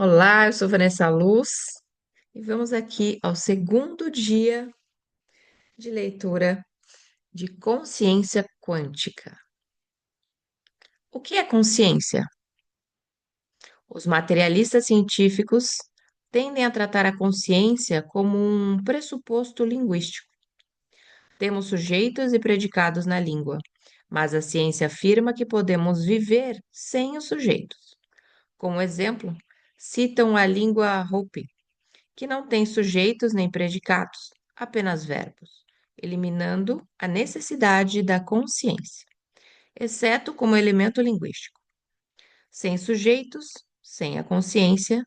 Olá, eu sou Vanessa Luz e vamos aqui ao segundo dia de leitura de consciência quântica. O que é consciência? Os materialistas científicos tendem a tratar a consciência como um pressuposto linguístico. Temos sujeitos e predicados na língua, mas a ciência afirma que podemos viver sem os sujeitos. Como exemplo, citam a língua Hopi, que não tem sujeitos nem predicados, apenas verbos, eliminando a necessidade da consciência, exceto como elemento linguístico. Sem sujeitos, sem a consciência,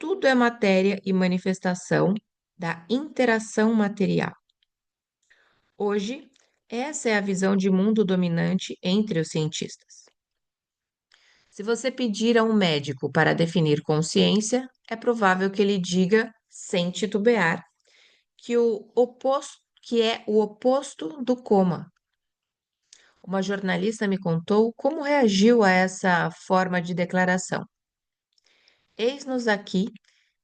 tudo é matéria e manifestação da interação material. Hoje, essa é a visão de mundo dominante entre os cientistas. Se você pedir a um médico para definir consciência, é provável que ele diga, sem titubear, que é o oposto do coma. Uma jornalista me contou como reagiu a essa forma de declaração. Eis-nos aqui,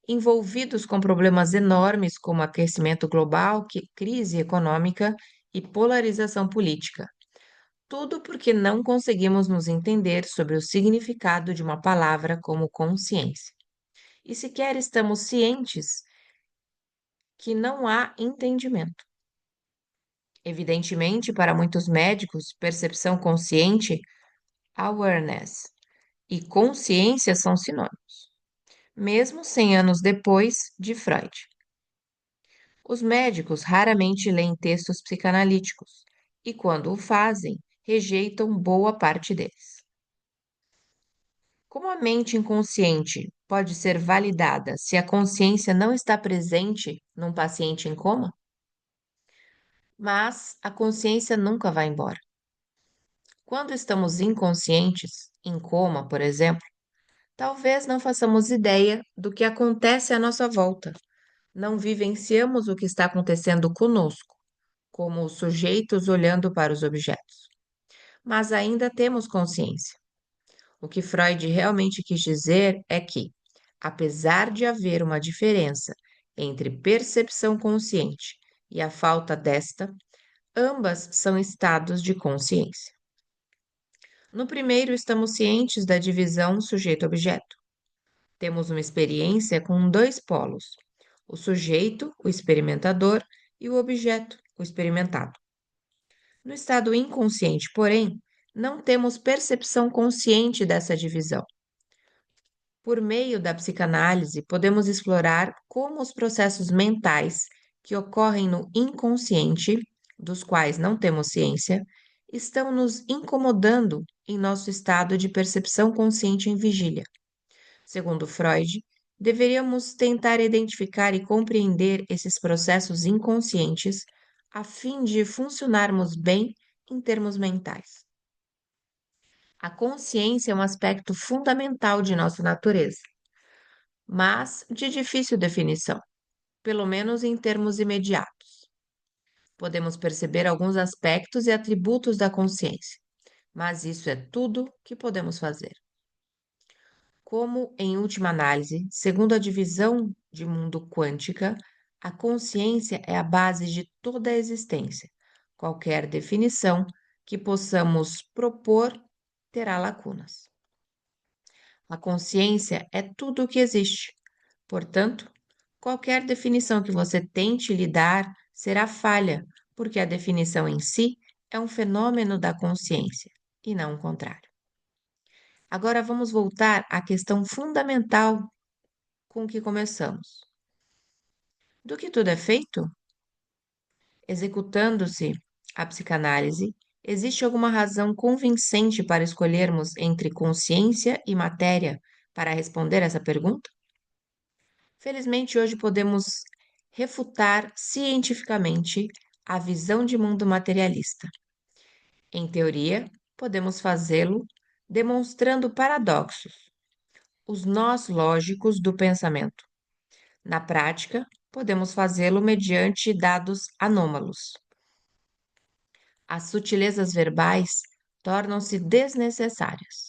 envolvidos com problemas enormes como aquecimento global, crise econômica e polarização política. Tudo porque não conseguimos nos entender sobre o significado de uma palavra como consciência. E sequer estamos cientes que não há entendimento. Evidentemente, para muitos médicos, percepção consciente, awareness, e consciência são sinônimos, mesmo 100 anos depois de Freud. Os médicos raramente leem textos psicanalíticos e, quando o fazem, rejeitam boa parte deles. Como a mente inconsciente pode ser validada se a consciência não está presente num paciente em coma? Mas a consciência nunca vai embora. Quando estamos inconscientes, em coma, por exemplo, talvez não façamos ideia do que acontece à nossa volta. Não vivenciamos o que está acontecendo conosco, como os sujeitos olhando para os objetos. Mas ainda temos consciência. O que Freud realmente quis dizer é que, apesar de haver uma diferença entre percepção consciente e a falta desta, ambas são estados de consciência. No primeiro, estamos cientes da divisão sujeito-objeto. Temos uma experiência com dois polos: o sujeito, o experimentador, e o objeto, o experimentado. No estado inconsciente, porém, não temos percepção consciente dessa divisão. Por meio da psicanálise, podemos explorar como os processos mentais que ocorrem no inconsciente, dos quais não temos ciência, estão nos incomodando em nosso estado de percepção consciente em vigília. Segundo Freud, deveríamos tentar identificar e compreender esses processos inconscientes a fim de funcionarmos bem em termos mentais. A consciência é um aspecto fundamental de nossa natureza, mas de difícil definição, pelo menos em termos imediatos. Podemos perceber alguns aspectos e atributos da consciência, mas isso é tudo que podemos fazer. Como, em última análise, segundo a divisão de mundo quântica, a consciência é a base de toda a existência. Qualquer definição que possamos propor terá lacunas. A consciência é tudo o que existe. Portanto, qualquer definição que você tente lhe dar será falha, porque a definição em si é um fenômeno da consciência e não o contrário. Agora vamos voltar à questão fundamental com que começamos. Do que tudo é feito? Executando-se a psicanálise, existe alguma razão convincente para escolhermos entre consciência e matéria para responder essa pergunta? Felizmente, hoje podemos refutar cientificamente a visão de mundo materialista. Em teoria, podemos fazê-lo demonstrando paradoxos, os nós lógicos do pensamento. Na prática, podemos fazê-lo mediante dados anômalos. As sutilezas verbais tornam-se desnecessárias.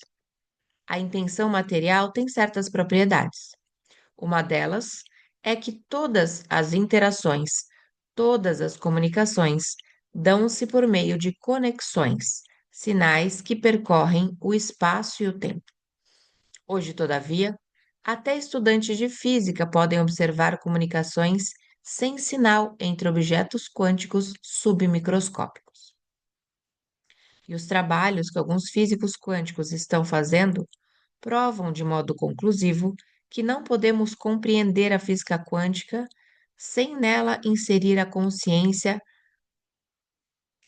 A intenção material tem certas propriedades, Uma delas é que todas as interações, todas as comunicações dão-se por meio de conexões, sinais que percorrem o espaço e o tempo. Hoje, todavia, até estudantes de física podem observar comunicações sem sinal entre objetos quânticos submicroscópicos. E os trabalhos que alguns físicos quânticos estão fazendo provam de modo conclusivo que não podemos compreender a física quântica sem nela inserir a consciência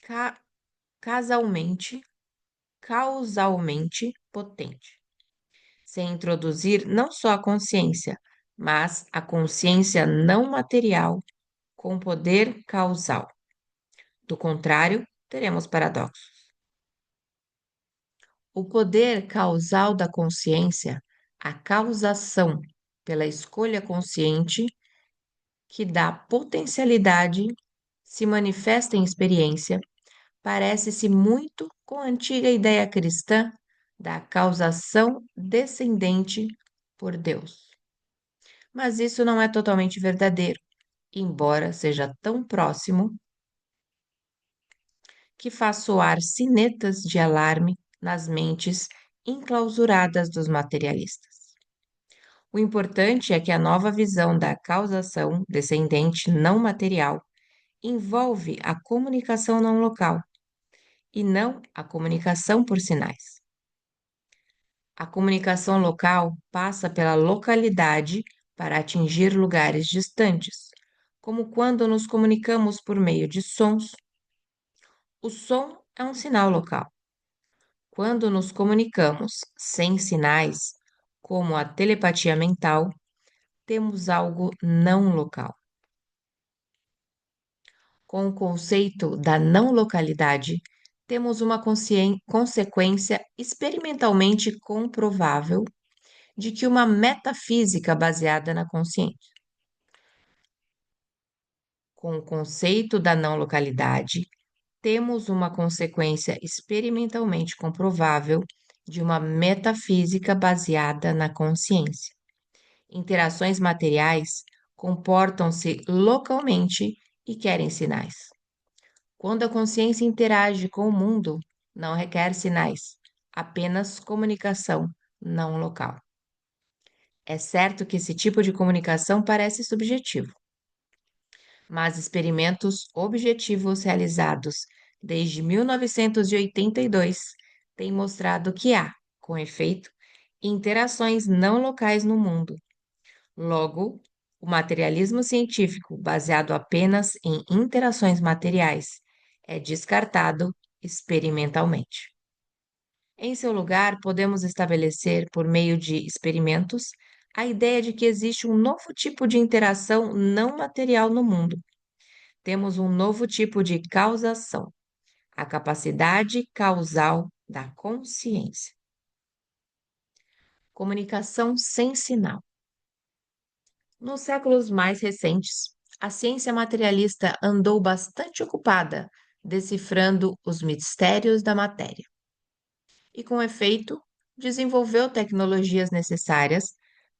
ca- casalmente, causalmente potente, sem introduzir não só a consciência, mas a consciência não material com poder causal. Do contrário, teremos paradoxos. O poder causal da consciência, a causação pela escolha consciente, que dá potencialidade, se manifesta em experiência, parece-se muito com a antiga ideia cristã da causação descendente por Deus. Mas isso não é totalmente verdadeiro, embora seja tão próximo que faz soar sinetas de alarme nas mentes enclausuradas dos materialistas. O importante é que a nova visão da causação descendente não material envolve a comunicação não local e não a comunicação por sinais. A comunicação local passa pela localidade para atingir lugares distantes, como quando nos comunicamos por meio de sons. O som é um sinal local. Quando nos comunicamos sem sinais, como a telepatia mental, temos algo não local. Com o conceito da não localidade, temos uma consequência experimentalmente comprovável de que uma metafísica baseada na consciência. Com o conceito da não localidade, temos uma consequência experimentalmente comprovável de uma metafísica baseada na consciência. Interações materiais comportam-se localmente e querem sinais. Quando a consciência interage com o mundo, não requer sinais, apenas comunicação não local. É certo que esse tipo de comunicação parece subjetivo, mas experimentos objetivos realizados desde 1982 têm mostrado que há, com efeito, interações não locais no mundo. Logo, o materialismo científico, baseado apenas em interações materiais, é descartado experimentalmente. Em seu lugar, podemos estabelecer, por meio de experimentos, a ideia de que existe um novo tipo de interação não material no mundo. Temos um novo tipo de causação, a capacidade causal da consciência. Comunicação sem sinal. Nos séculos mais recentes, a ciência materialista andou bastante ocupada decifrando os mistérios da matéria e, com efeito, desenvolveu tecnologias necessárias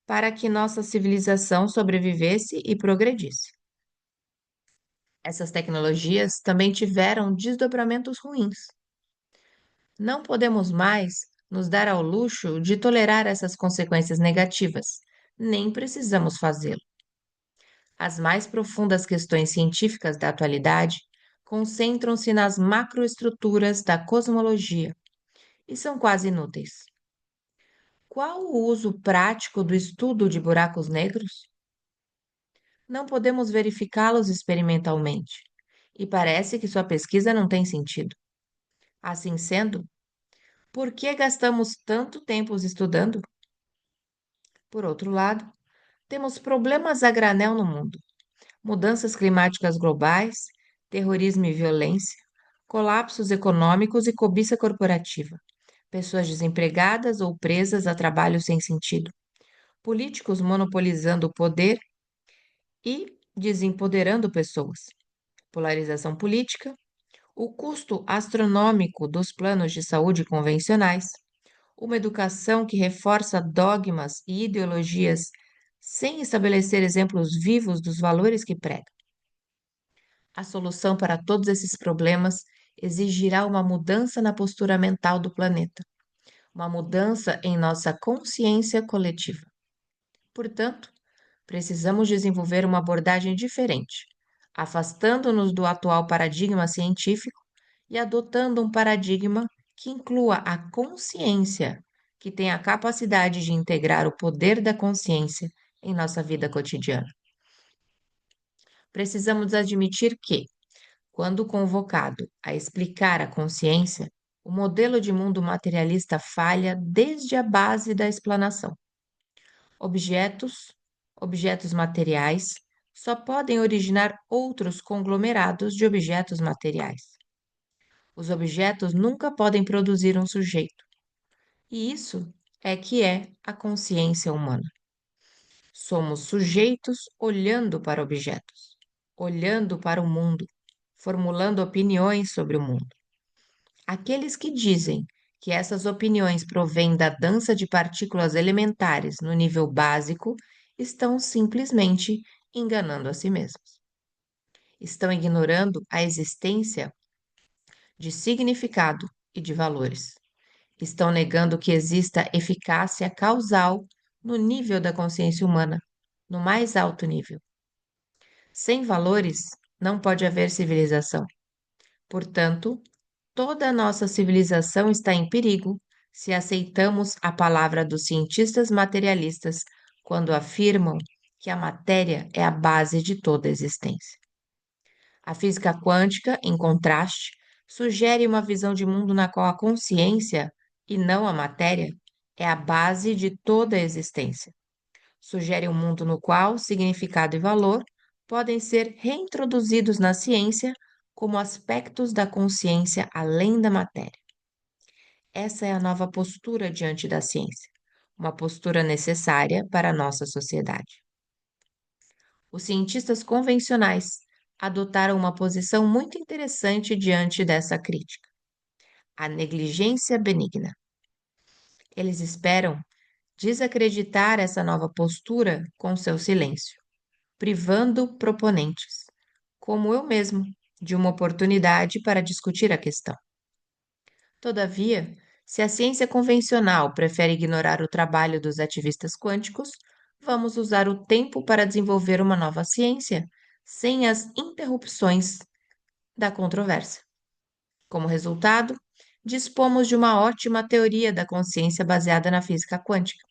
para que nossa civilização sobrevivesse e progredisse. Essas tecnologias também tiveram desdobramentos ruins. Não podemos mais nos dar ao luxo de tolerar essas consequências negativas, nem precisamos fazê-lo. As mais profundas questões científicas da atualidade concentram-se nas macroestruturas da cosmologia e são quase inúteis. Qual o uso prático do estudo de buracos negros? Não podemos verificá-los experimentalmente, e parece que sua pesquisa não tem sentido. Assim sendo, por que gastamos tanto tempo os estudando? Por outro lado, temos problemas a granel no mundo: mudanças climáticas globais, terrorismo e violência, colapsos econômicos e cobiça corporativa, pessoas desempregadas ou presas a trabalho sem sentido, políticos monopolizando o poder e desempoderando pessoas, polarização política, o custo astronômico dos planos de saúde convencionais, uma educação que reforça dogmas e ideologias sem estabelecer exemplos vivos dos valores que prega. A solução para todos esses problemas exigirá uma mudança na postura mental do planeta, uma mudança em nossa consciência coletiva. Portanto, precisamos desenvolver uma abordagem diferente, afastando-nos do atual paradigma científico e adotando um paradigma que inclua a consciência, que tem a capacidade de integrar o poder da consciência em nossa vida cotidiana. Precisamos admitir que, quando convocado a explicar a consciência, o modelo de mundo materialista falha desde a base da explanação. Objetos, objetos materiais, só podem originar outros conglomerados de objetos materiais. Os objetos nunca podem produzir um sujeito. E isso é que é a consciência humana. Somos sujeitos olhando para objetos, olhando para o mundo, formulando opiniões sobre o mundo. Aqueles que dizem que essas opiniões provêm da dança de partículas elementares no nível básico estão simplesmente enganando a si mesmos. Estão ignorando a existência de significado e de valores. Estão negando que exista eficácia causal no nível da consciência humana, no mais alto nível. Sem valores, não pode haver civilização. Portanto, toda a nossa civilização está em perigo se aceitamos a palavra dos cientistas materialistas quando afirmam que a matéria é a base de toda a existência. A física quântica, em contraste, sugere uma visão de mundo na qual a consciência, e não a matéria, é a base de toda a existência. Sugere um mundo no qual significado e valor podem ser reintroduzidos na ciência como aspectos da consciência além da matéria. Essa é a nova postura diante da ciência, uma postura necessária para a nossa sociedade. Os cientistas convencionais adotaram uma posição muito interessante diante dessa crítica: a negligência benigna. Eles esperam desacreditar essa nova postura com seu silêncio, privando proponentes, como eu mesmo, de uma oportunidade para discutir a questão. Todavia, se a ciência convencional prefere ignorar o trabalho dos ativistas quânticos, vamos usar o tempo para desenvolver uma nova ciência, sem as interrupções da controvérsia. Como resultado, dispomos de uma ótima teoria da consciência baseada na física quântica.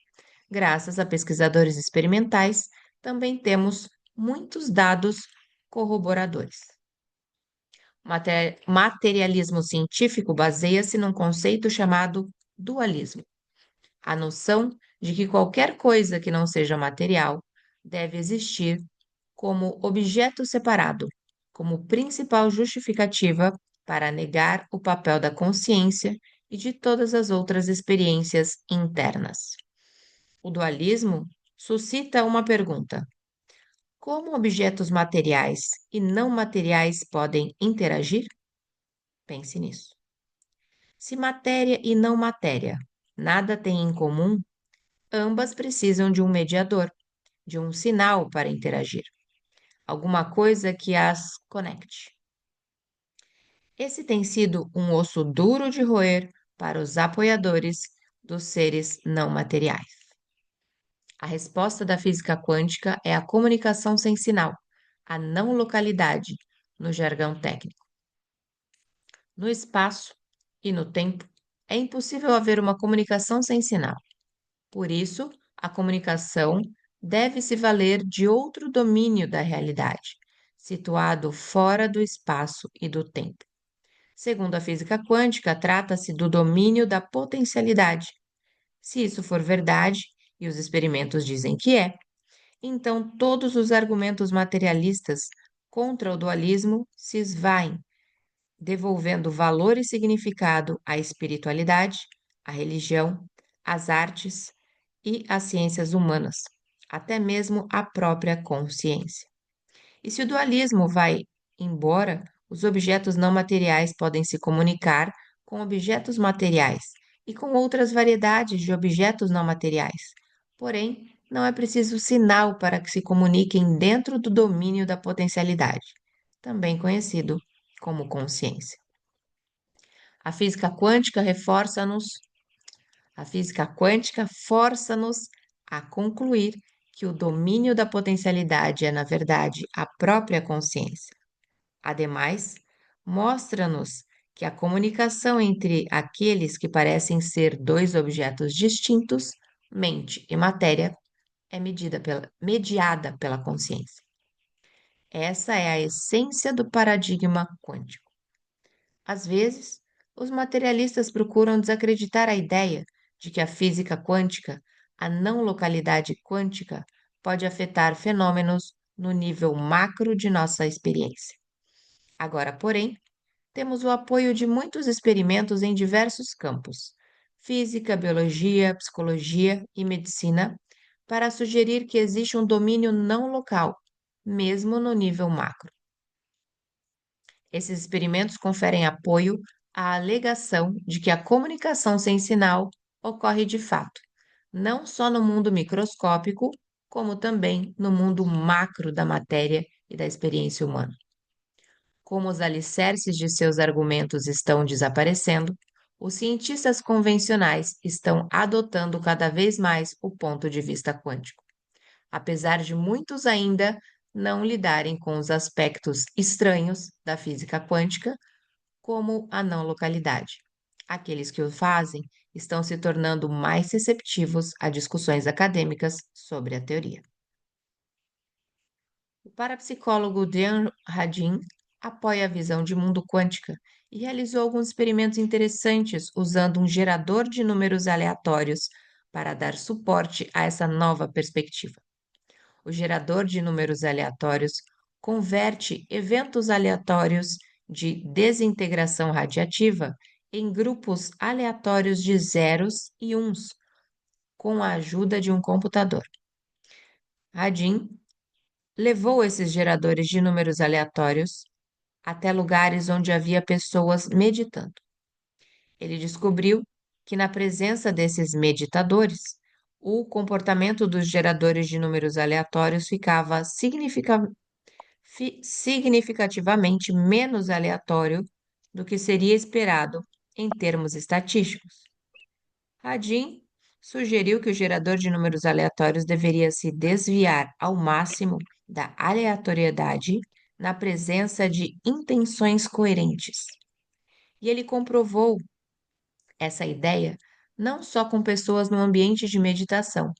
Graças a pesquisadores experimentais, também temos muitos dados corroboradores. Materialismo científico baseia-se num conceito chamado dualismo, a noção de que qualquer coisa que não seja material deve existir como objeto separado, como principal justificativa para negar o papel da consciência e de todas as outras experiências internas. O dualismo suscita uma pergunta: como objetos materiais e não materiais podem interagir? Pense nisso. Se matéria e não matéria nada têm em comum, ambas precisam de um mediador, de um sinal para interagir, alguma coisa que as conecte. Esse tem sido um osso duro de roer para os apoiadores dos seres não materiais. A resposta da física quântica é a comunicação sem sinal, a não localidade, no jargão técnico. No espaço e no tempo, é impossível haver uma comunicação sem sinal. Por isso, a comunicação deve se valer de outro domínio da realidade, situado fora do espaço e do tempo. Segundo a física quântica, trata-se do domínio da potencialidade. Se isso for verdade, e os experimentos dizem que é, então todos os argumentos materialistas contra o dualismo se esvaem, devolvendo valor e significado à espiritualidade, à religião, às artes e às ciências humanas, até mesmo à própria consciência. E se o dualismo vai embora, os objetos não materiais podem se comunicar com objetos materiais e com outras variedades de objetos não materiais, porém, não é preciso sinal para que se comuniquem dentro do domínio da potencialidade, também conhecido como consciência. A física quântica reforça-nos, a física quântica força-nos a concluir que o domínio da potencialidade é, na verdade, a própria consciência. Ademais, mostra-nos que a comunicação entre aqueles que parecem ser dois objetos distintos, mente e matéria, é mediada pela consciência. Essa é a essência do paradigma quântico. Às vezes, os materialistas procuram desacreditar a ideia de que a física quântica, a não localidade quântica, pode afetar fenômenos no nível macro de nossa experiência. Agora, porém, temos o apoio de muitos experimentos em diversos campos, física, biologia, psicologia e medicina, para sugerir que existe um domínio não local, mesmo no nível macro. Esses experimentos conferem apoio à alegação de que a comunicação sem sinal ocorre de fato, não só no mundo microscópico, como também no mundo macro da matéria e da experiência humana. Como os alicerces de seus argumentos estão desaparecendo, os cientistas convencionais estão adotando cada vez mais o ponto de vista quântico, apesar de muitos ainda não lidarem com os aspectos estranhos da física quântica, como a não localidade. Aqueles que o fazem estão se tornando mais receptivos a discussões acadêmicas sobre a teoria. O parapsicólogo Dan Radin apoia a visão de mundo quântica e realizou alguns experimentos interessantes usando um gerador de números aleatórios para dar suporte a essa nova perspectiva. O gerador de números aleatórios converte eventos aleatórios de desintegração radiativa em grupos aleatórios de zeros e uns, com a ajuda de um computador. Radin levou esses geradores de números aleatórios até lugares onde havia pessoas meditando. Ele descobriu que, na presença desses meditadores, o comportamento dos geradores de números aleatórios ficava significativamente menos aleatório do que seria esperado em termos estatísticos. Radin sugeriu que o gerador de números aleatórios deveria se desviar ao máximo da aleatoriedade na presença de intenções coerentes. E ele comprovou essa ideia não só com pessoas no ambiente de meditação,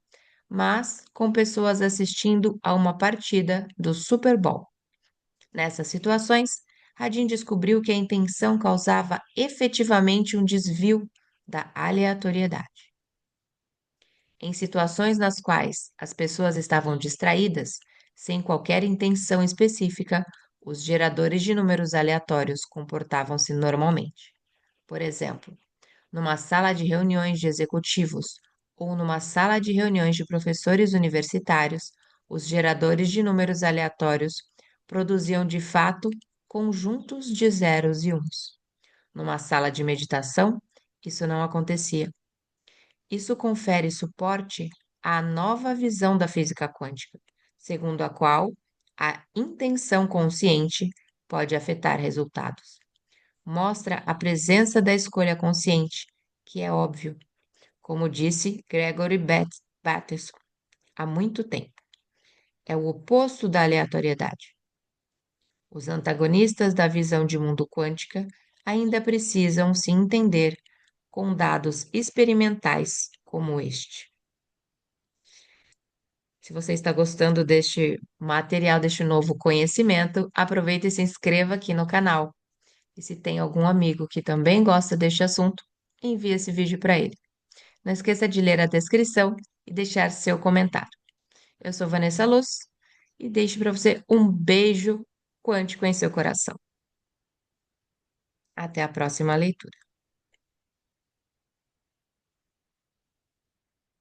mas com pessoas assistindo a uma partida do Super Bowl. Nessas situações, Radin descobriu que a intenção causava efetivamente um desvio da aleatoriedade. Em situações nas quais as pessoas estavam distraídas, sem qualquer intenção específica, os geradores de números aleatórios comportavam-se normalmente. Por exemplo, numa sala de reuniões de executivos ou numa sala de reuniões de professores universitários, os geradores de números aleatórios produziam de fato conjuntos de zeros e uns. Numa sala de meditação, isso não acontecia. Isso confere suporte à nova visão da física quântica, segundo a qual a intenção consciente pode afetar resultados. Mostra a presença da escolha consciente, que é óbvio, como disse Gregory Bateson há muito tempo. É o oposto da aleatoriedade. Os antagonistas da visão de mundo quântica ainda precisam se entender com dados experimentais como este. Se você está gostando deste material, deste novo conhecimento, aproveite e se inscreva aqui no canal. E se tem algum amigo que também gosta deste assunto, envie esse vídeo para ele. Não esqueça de ler a descrição e deixar seu comentário. Eu sou Vanessa Luz e deixo para você um beijo quântico em seu coração. Até a próxima leitura.